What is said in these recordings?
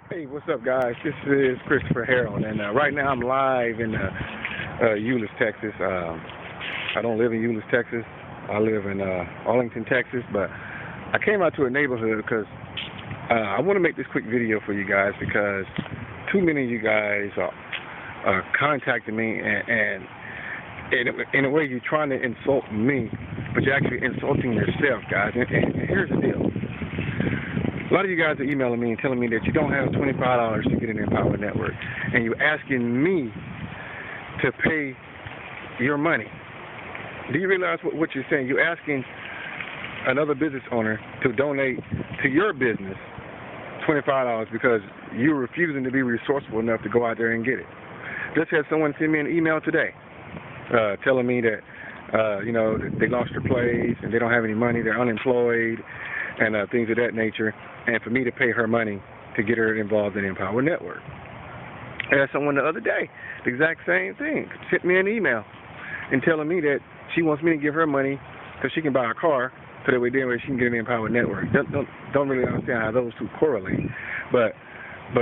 Hey, what's up, guys? This is Christopher Harold, and right now I'm live in Euless, Texas. I don't live in Euless, Texas. I live in Arlington, Texas, but I came out to a neighborhood because I want to make this quick video for you guys because too many of you guys are contacting me, and in a way you're trying to insult me, but you're actually insulting yourself, guys. And here's the deal. A lot of you guys are emailing me and telling me that you don't have $25 to get an Empower Network, and you're asking me to pay your money. Do you realize what you're saying? You're asking another business owner to donate to your business $25 because you're refusing to be resourceful enough to go out there and get it. Just had someone send me an email today telling me that they lost their place and they don't have any money, they're unemployed, and things of that nature, and for me to pay her money to get her involved in Empower Network. I had someone the other day, the exact same thing, sent me an email and telling me that she wants me to give her money because she can buy a car so that way she can get an Empower Network. Don't really understand how those two correlate, but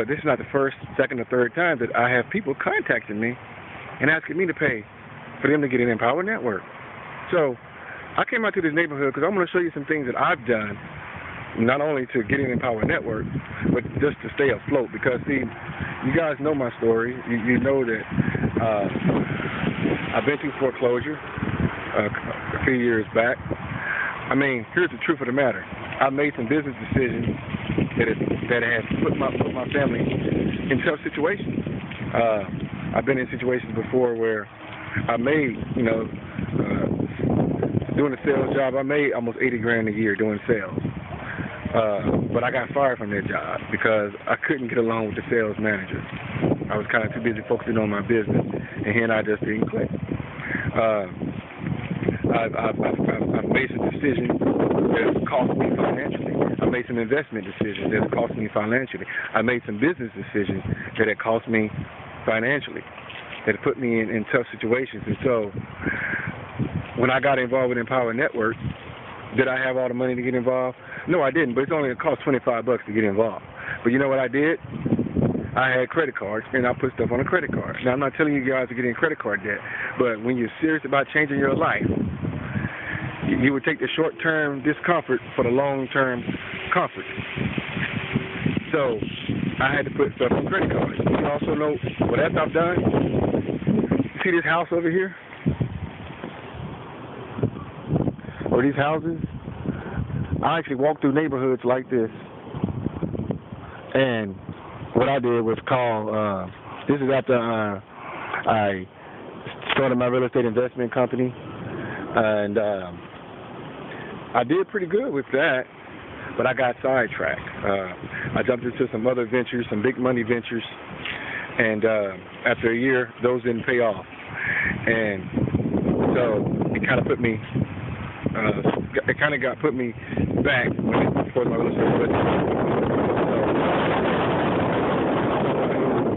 this is not the first, second, or third time that I have people contacting me and asking me to pay for them to get an Empower Network. So I came out to this neighborhood because I'm going to show you some things that I've done, not only to get an Empower Network, but just to stay afloat. Because, see, you guys know my story. You know that I've been through foreclosure a few years back. I mean, here's the truth of the matter. I made some business decisions that have put my family in tough situations. I've been in situations before where I made, doing a sales job, I made almost $80,000 a year doing sales. But I got fired from that job because I couldn't get along with the sales manager. I was kind of too busy focusing on my business, and he and I just didn't click. I've made some decisions that have cost me financially. I made some investment decisions that have cost me financially. I made some business decisions that have cost me financially, that put me in tough situations. And so when I got involved with Empower Network, did I have all the money to get involved? No, I didn't, but it's only cost $25 to get involved. But you know what I did? I had credit cards, and I put stuff on a credit card. Now, I'm not telling you guys to get in credit card debt, but when you're serious about changing your life, you would take the short-term discomfort for the long-term comfort. So I had to put stuff on credit cards. You also know what else I've done? See this house over here? Or these houses? I actually walked through neighborhoods like this, and what I did was call, this is after I started my real estate investment company, and I did pretty good with that, but I got sidetracked. I jumped into some other ventures, some big money ventures, and after a year, those didn't pay off. And so it kind of put me, put me back for my real estate investment.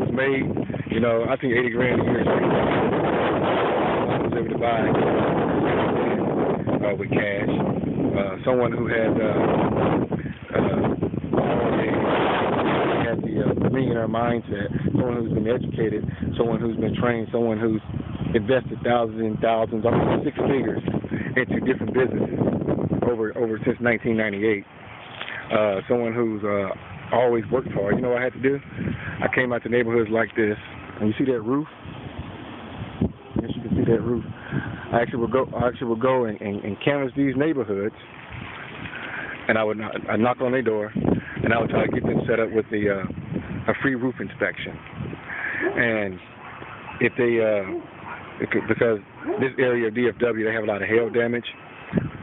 So, made, I think $80,000 a year. I was able to buy with cash. Someone who had the millionaire mindset, someone who's been educated, someone who's been trained, someone who's invested thousands and thousands, almost six figures into different businesses over since 1998. Someone who's always worked hard. You know what I had to do? I came out to neighborhoods like this, and you see that roof? Yes, you can see that roof. I actually would go and canvass these neighborhoods, and I'd knock on their door, and I would try to get them set up with a free roof inspection. And if because this area of DFW, they have a lot of hail damage,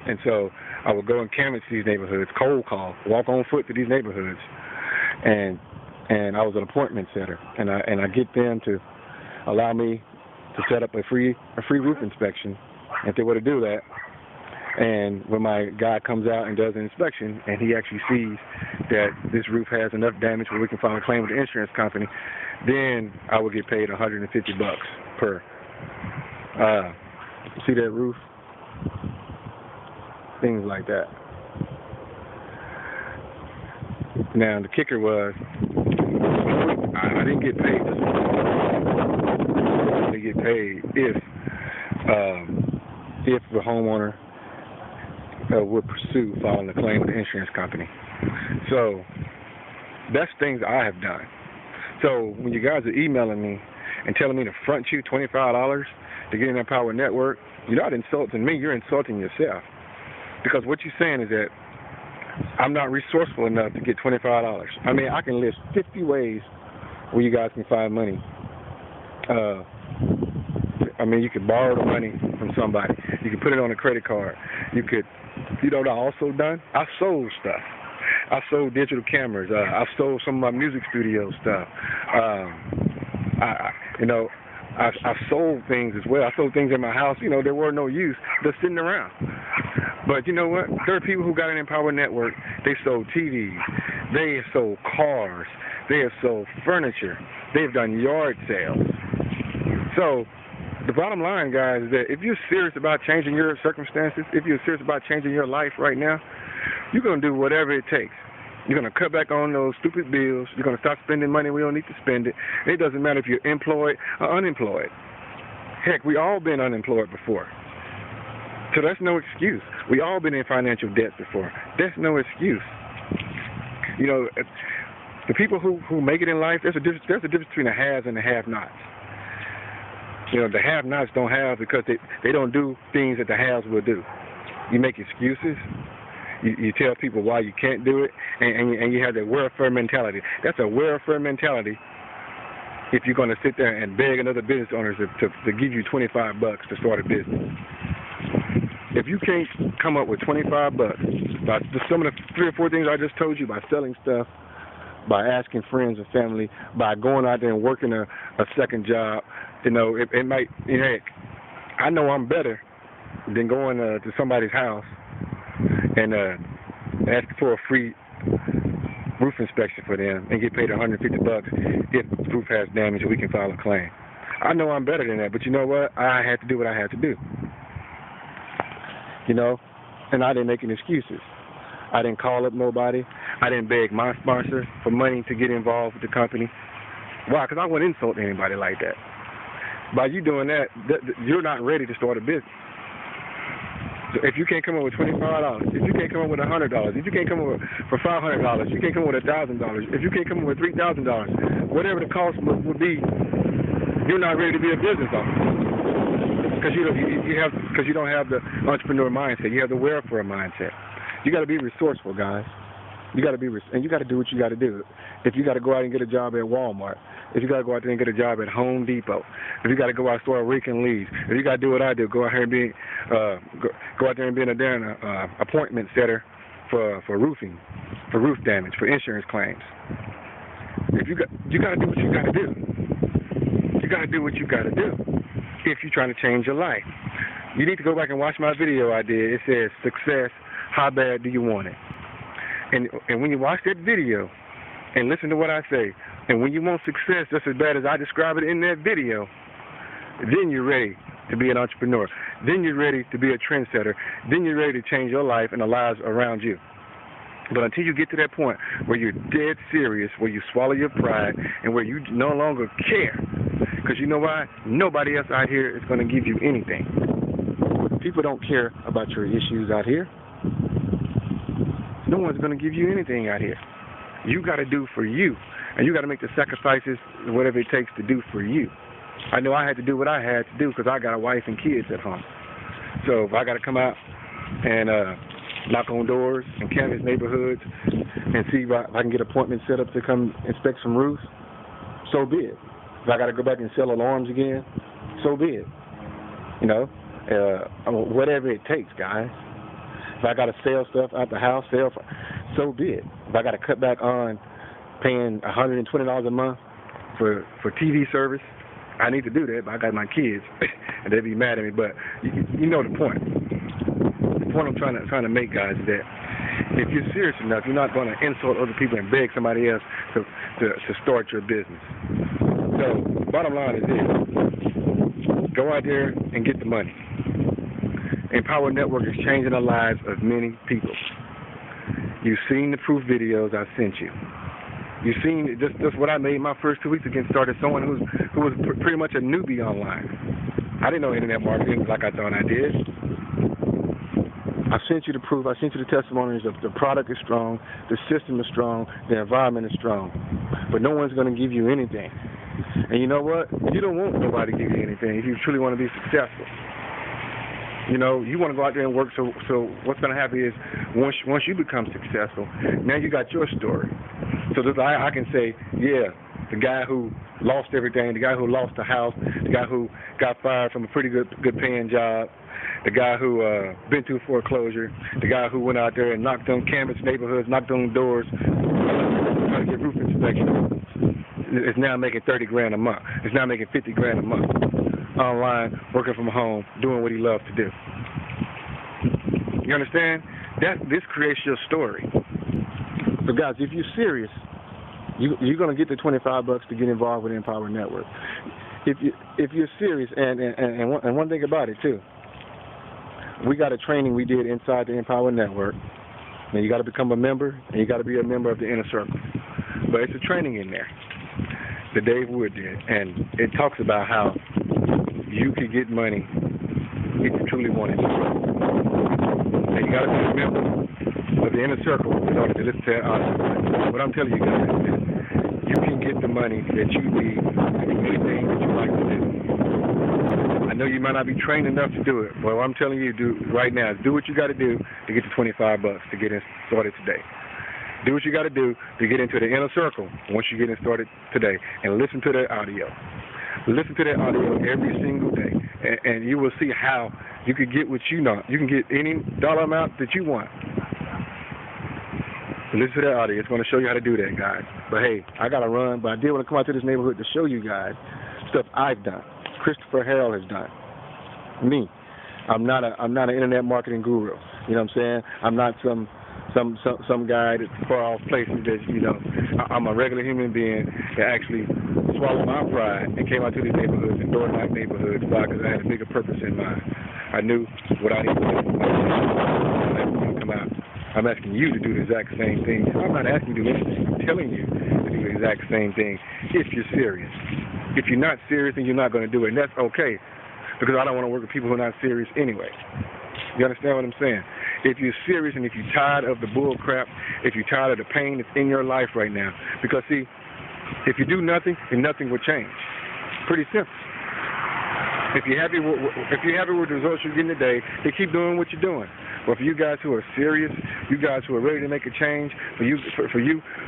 and so I would go and canvass these neighborhoods, cold call, walk on foot to these neighborhoods, and I was an appointment setter, and I get them to allow me to set up a free roof inspection if they were to do that. And when my guy comes out and does an inspection, and he actually sees that this roof has enough damage where we can file a claim with the insurance company, then I would get paid $150 per. See that roof? Things like that. Now, the kicker was, didn't get paid this morning. They get paid if the homeowner would pursue filing a claim with the insurance company. So that's things I have done. So when you guys are emailing me and telling me to front you $25 to get in that Power Network, you're not insulting me, you're insulting yourself. Because what you're saying is that I'm not resourceful enough to get $25. I mean, I can list 50 ways where you guys can find money. I mean, you could borrow the money from somebody. You could put it on a credit card. You could, you know what I also done? I sold stuff. I sold digital cameras. I sold some of my music studio stuff. I sold things as well. I sold things in my house, you know, there were no use, just sitting around. But you know what? There are people who got an Empower Network. They sold TVs. They have sold cars. They have sold furniture. They've done yard sales. So the bottom line, guys, is that if you're serious about changing your circumstances, if you're serious about changing your life right now, you're going to do whatever it takes. You're going to cut back on those stupid bills. You're going to stop spending money we don't need to spend it. It doesn't matter if you're employed or unemployed. Heck, we all been unemployed before. So that's no excuse. We all been in financial debt before. That's no excuse. You know, the people who make it in life, there's a difference between the haves and the have-nots. You know, the have-nots don't have because they don't do things that the haves will do. You make excuses. You tell people why you can't do it, and you have that welfare mentality. That's a welfare mentality if you're going to sit there and beg another business owner to give you $25 to start a business. If you can't come up with $25 by some of the 3 or 4 things I just told you, by selling stuff, by asking friends and family, by going out there and working a second job, you know, it might, you know, heck, I know I'm better than going to somebody's house and asking for a free roof inspection for them and get paid $150 if the roof has damage and we can file a claim. I know I'm better than that, but you know what? I had to do what I had to do. You know, and I didn't make any excuses. I didn't call up nobody. I didn't beg my sponsor for money to get involved with the company. Why? Because I wouldn't insult anybody like that. By you doing that, you're not ready to start a business. So if you can't come up with $25, if you can't come up with $100, if you can't come up with for $500, you can't come up with $1,000, if you can't come up with $3,000, whatever the cost would be, you're not ready to be a business owner. Because you don't have the entrepreneur mindset. You have the welfare mindset. You got to be resourceful, guys. You got to be, and you got to do what you got to do. If you got to go out and get a job at Walmart, if you got to go out there and get a job at Home Depot, if you got to go out and start raking leaves, if you got to do what I do, go out here and be, go out there and be an appointment setter for roofing, for roof damage, for insurance claims. If you got to do what you got to do. You got to do what you got to do. If you're trying to change your life, you need to go back and watch my video I did. It says, success, how bad do you want it? And when you watch that video and listen to what I say, and when you want success just as bad as I describe it in that video, then you're ready to be an entrepreneur. Then you're ready to be a trendsetter. Then you're ready to change your life and the lives around you. But until you get to that point where you're dead serious, where you swallow your pride, and where you no longer care, because you know why? Nobody else out here is going to give you anything. People don't care about your issues out here. No one's going to give you anything out here. You got to do for you, and you got to make the sacrifices, whatever it takes to do for you. I know I had to do what I had to do because I got a wife and kids at home. So if I got to come out and knock on doors and canvass neighborhoods and see if I can get appointments set up to come inspect some roofs, so be it. If I got to go back and sell alarms again, so be it. You know, whatever it takes, guys. If I got to sell stuff out the house, so be it. If I got to cut back on paying $120 a month for TV service, I need to do that, but I got my kids, and they'd be mad at me. But you know the point. The point I'm trying to make, guys, is that if you're serious enough, you're not going to insult other people and beg somebody else to start your business. So, bottom line is this. Go out there and get the money. Empower Network is changing the lives of many people. You've seen the proof videos I sent you. You've seen just what I made my first 2 weeks against started someone who was pretty much a newbie online. I didn't know internet marketing like I thought I did. I sent you the proof. I sent you the testimonies. The product is strong. The system is strong. The environment is strong. But no one's going to give you anything. And you know what? You don't want nobody to give you anything if you truly want to be successful. You know, you want to go out there and work. So what's going to happen is once you become successful, now you got your story. So I can say, yeah, the guy who lost everything, the guy who lost the house, the guy who got fired from a pretty good paying job, the guy who been through foreclosure, the guy who went out there and knocked on canvas neighborhoods, knocked on doors, trying to get roof inspection, is now making $30,000 a month. Is now making $50,000 a month online, working from home, doing what he loves to do. You understand? This creates your story. So guys, if you're serious, you're going to get the $25 to get involved with the Empower Network. If you're serious, and one thing about it too, we got a training we did inside the Empower Network. And you got to become a member, and you got to be a member of the Inner Circle. But it's a training in there that Dave Wood did, and it talks about how you could get money if you truly wanted to. And you got to be a member of the Inner Circle in order to listen to that audio. What I'm telling you guys is this: you can get the money that you need to do anything that you like to do. I know you might not be trained enough to do it, but what I'm telling you to do right now is do what you got to do to get the $25 to get in started today. Do what you got to do to get into the Inner Circle once you get in started today, and listen to that audio. Listen to that audio every single day, and you will see how you can get what you know. You can get any dollar amount that you want. Listen to that audio. It's going to show you how to do that, guys. But hey, I got to run, but I did want to come out to this neighborhood to show you guys stuff I've done. Christopher Harrell has done. Me. I'm not an internet marketing guru. You know what I'm saying? I'm not some guy that's far off places that, you know. I'm a regular human being that actually swallowed my pride and came out to these neighborhoods and door-knock neighborhoods because I had a bigger purpose in mind. I knew what I needed to do. I'm asking you to come out. I'm asking you to do the exact same thing. I'm not asking you to do anything. I'm telling you to do the exact same thing if you're serious. If you're not serious, then you're not going to do it, and that's okay, because I don't want to work with people who are not serious anyway. You understand what I'm saying? If you're serious and if you're tired of the bull crap, if you're tired of the pain that's in your life right now, because see, if you do nothing, then nothing will change. Pretty simple. If you're happy with the results you're getting today, then keep doing what you're doing. But for you guys who are serious, you guys who are ready to make a change, for you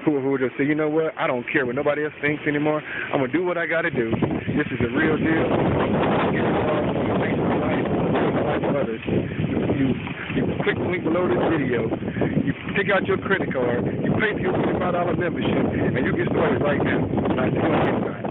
who will just say, you know what, I don't care what nobody else thinks anymore. I'm gonna do what I gotta do. This is a real deal. Others. You click the link below this video. You take out your credit card. You pay for your $25 membership, and you get started right now.